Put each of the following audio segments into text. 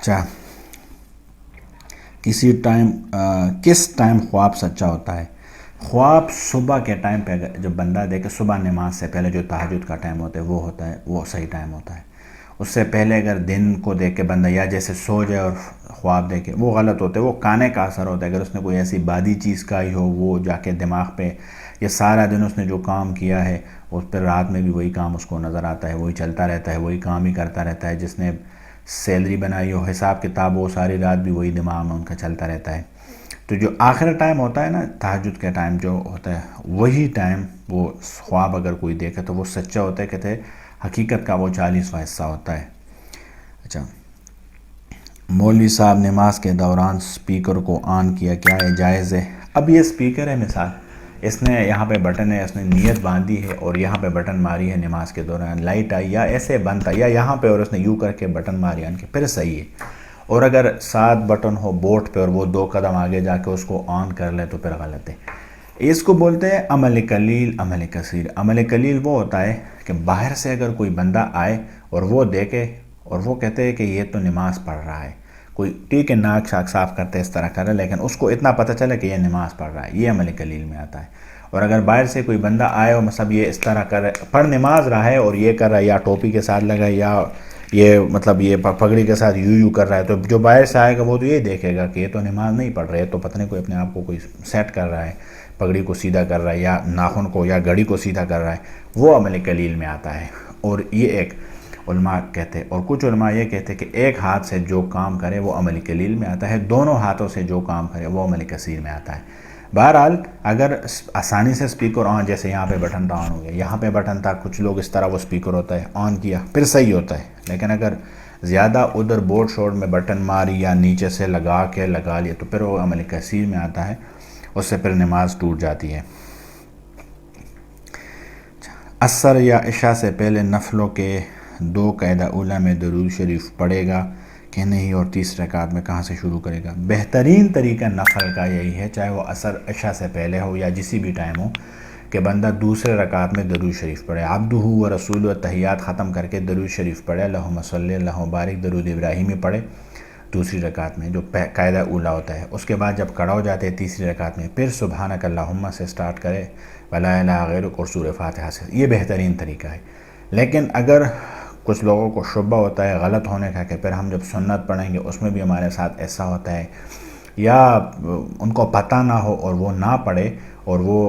اچھا، کس ٹائم خواب سچا ہوتا ہے؟ خواب صبح کے ٹائم پہ جب بندہ دیکھے، صبح نماز سے پہلے جو تہجد کا ٹائم ہوتا ہے وہ صحیح ٹائم ہوتا ہے. اس سے پہلے اگر دن کو دیکھ کے بندہ یا جیسے سو جائے اور خواب دیکھے وہ غلط ہوتے ہے، وہ کانے کا اثر ہوتا ہے. اگر اس نے کوئی ایسی بادی چیز کھائی ہو وہ جا کے دماغ پہ، یا سارا دن اس نے جو کام کیا ہے اس پہ رات میں بھی وہی کام اس کو نظر آتا ہے، وہی چلتا رہتا ہے، وہی کام ہی کرتا رہتا ہے. جس نے سیلری بنائی ہو، حساب کتاب، وہ ساری رات بھی وہی دماغ میں ان کا چلتا رہتا ہے. تو جو آخر ٹائم ہوتا ہے نا تہجد کے ٹائم جو ہوتا ہے، وہی ٹائم وہ خواب اگر کوئی دیکھے تو وہ سچا ہوتا ہے. کہتے ہیں حقیقت کا وہ 40واں حصہ ہوتا ہے. اچھا، مولوی صاحب نماز کے دوران سپیکر کو آن کیا، کیا یہ جائز ہے؟ اب یہ سپیکر ہے، مثال اس نے یہاں پہ بٹن ہے، اس نے نیت باندھی ہے اور یہاں پہ بٹن ماری ہے نماز کے دوران، لائٹ آئی یا ایسے بند تھا یا یہاں پہ اور اس نے یوں کر کے بٹن ماری آن کے، پھر صحیح ہے. اور اگر 7 بٹن ہو بورڈ پہ اور وہ 2 قدم آگے جا کے اس کو آن کر لے تو پھر غلط ہے. اس کو بولتے ہیں عمل قلیل عمل کثیر. عمل قلیل وہ ہوتا ہے کہ باہر سے اگر کوئی بندہ آئے اور وہ دیکھے اور وہ کہتے ہیں کہ یہ تو نماز پڑھ رہا ہے، کوئی ٹھیک ہے ناک شاک صاف کرتے اس طرح کر رہا ہے، لیکن اس کو اتنا پتہ چلے کہ یہ نماز پڑھ رہا ہے، یہ عمل قلیل میں آتا ہے. اور اگر باہر سے کوئی بندہ آئے اور مطلب یہ اس طرح کر رہا ہے، پڑھ نماز رہا ہے اور یہ کر رہا ہے، یا ٹوپی کے ساتھ لگا ہے، یا یہ مطلب یہ پگڑی کے ساتھ یوں کر رہا ہے، تو جو باہر سے آئے گا وہ تو یہ دیکھے گا کہ یہ تو نماز نہیں پڑھ رہے، تو پتہ نہیں کوئی اپنے آپ کو کوئی سیٹ کر رہا ہے، پگڑی کو سیدھا کر رہا ہے یا ناخن کو یا گھڑی کو سیدھا کر رہا ہے، وہ عمل قلیل میں آتا ہے. اور یہ ایک علماء کہتے ہیں، اور کچھ علماء یہ کہتے ہیں کہ ایک ہاتھ سے جو کام کرے وہ عمل قلیل میں آتا ہے، دونوں ہاتھوں سے جو کام کرے وہ عمل کثیر میں آتا ہے. بہرحال اگر آسانی سے سپیکر آن، جیسے یہاں پہ بٹن تھا آن ہو گیا، یہاں پہ بٹن تھا، کچھ لوگ اس طرح وہ سپیکر ہوتا ہے آن کیا پھر صحیح ہوتا ہے. لیکن اگر زیادہ ادھر بورڈ شورڈ میں بٹن ماری یا نیچے سے لگا لیا تو پھر وہ عمل کثیر میں آتا ہے، اس سے پھر نماز ٹوٹ جاتی ہے. عصر یا عشاء سے پہلے نفلوں کے 2 قاعدہ اولیٰ میں درود شریف پڑھے گا کہ نہیں، اور تیسرے رکعت میں کہاں سے شروع کرے گا؟ بہترین طریقہ نفل کا یہی ہے، چاہے وہ عصر عشاء سے پہلے ہو یا جسی بھی ٹائم ہو، کہ بندہ دوسرے رکعت میں درود شریف پڑھے. عبدہ و رسول و تحیات ختم کر کے درود شریف پڑھے، اللہم صلی اللہم بارک، درود ابراہیمی پڑھے دوسری رکعت میں جو قاعدہ اولیٰ ہوتا ہے. اس کے بعد جب کھڑا ہو جاتے ہیں تیسری رکعت میں، پھر سبحانک اللہم سے سٹارٹ کرے، ولا الہ غیرک، اور سورہ فاتحہ سے. یہ بہترین طریقہ ہے. لیکن اگر کچھ لوگوں کو شبہ ہوتا ہے غلط ہونے کا کہ پھر ہم جب سنت پڑھیں گے اس میں بھی ہمارے ساتھ ایسا ہوتا ہے، یا ان کو پتہ نہ ہو اور وہ نہ پڑھے، اور وہ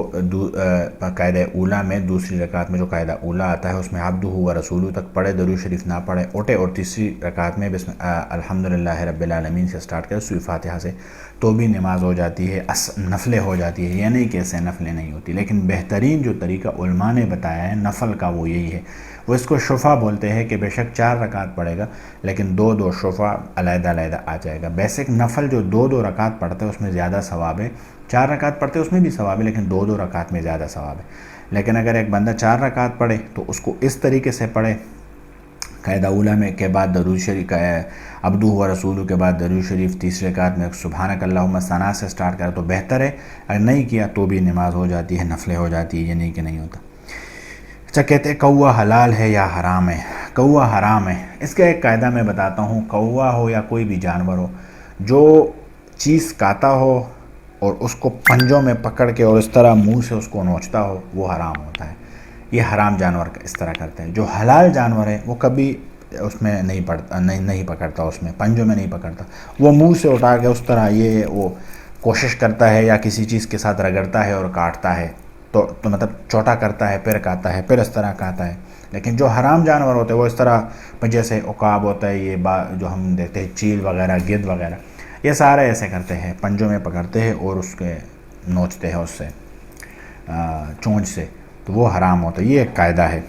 قاعدہ اولیٰ میں دوسری رکعت میں جو قاعدہ اولیٰ آتا ہے اس میں عبدہ و رسولہ تک پڑھے، درود شریف نہ پڑھے، اٹھے اور تیسری رکعت میں الحمدللہ رب العالمین سے سٹارٹ کرے، سورہ فاتحہ سے، تو بھی نماز ہو جاتی ہے، نفلیں ہو جاتی ہے. یہ نہیں کہ ایسے نفلیں نہیں ہوتی، لیکن بہترین جو طریقہ علماء نے بتایا ہے نفل کا وہ یہی ہے. وہ اس کو شفع بولتے ہیں کہ بے شک 4 رکعت پڑھے گا لیکن 2 شفع علیحدہ علیحدہ آ جائے گا. بیسک نفل جو 2 رکعت پڑھتے ہیں اس میں زیادہ ثواب ہے، 4 رکعت پڑھتے اس میں بھی ثواب ہے، لیکن 2 رکعت میں زیادہ ثواب ہے. لیکن اگر ایک بندہ 4 رکعت پڑھے تو اس کو اس طریقے سے پڑھے، قاعدہ اولیٰ میں کے بعد درود شریف، عبدہ و رسولہ کے بعد درود شریف، تیسرے رکعت میں سبحانک اللہم ثنا سے سٹارٹ کرے تو بہتر ہے. اگر نہیں کیا تو بھی نماز ہو جاتی ہے، نفلیں ہو جاتی ہے، یہ نہیں کہ نہیں ہوتا. اچھا، کہتے ہیں کوا حلال ہے یا حرام ہے؟ کوا حرام ہے. اس کا ایک قاعدہ میں بتاتا ہوں. کوا ہو یا کوئی بھی جانور ہو، جو چیز کھاتا ہو اور اس کو پنجوں میں پکڑ کے اور اس طرح منہ سے اس کو نوچتا ہو وہ حرام ہوتا ہے. یہ حرام جانور اس طرح کرتے ہیں. جو حلال جانور ہے وہ کبھی اس میں نہیں پکڑتا، اس میں پنجوں میں نہیں پکڑتا، وہ منہ سے اٹھا کے اس طرح وہ کوشش کرتا ہے یا کسی چیز کے ساتھ رگڑتا ہے اور کاٹتا ہے، تو مطلب چھوٹا کرتا ہے پھر کھاتا ہے، پھر اس طرح کھاتا ہے. لیکن جو حرام جانور ہوتے ہیں وہ اس طرح، جیسے عقاب ہوتا ہے، یہ جو ہم دیکھتے ہیں چیل وغیرہ، گدھ وغیرہ، یہ سارے ایسے کرتے ہیں، پنجوں میں پکڑتے ہیں اور اس کے نوچتے ہیں اس سے چونچ سے، تو وہ حرام ہوتا ہے. یہ ایک قاعدہ ہے.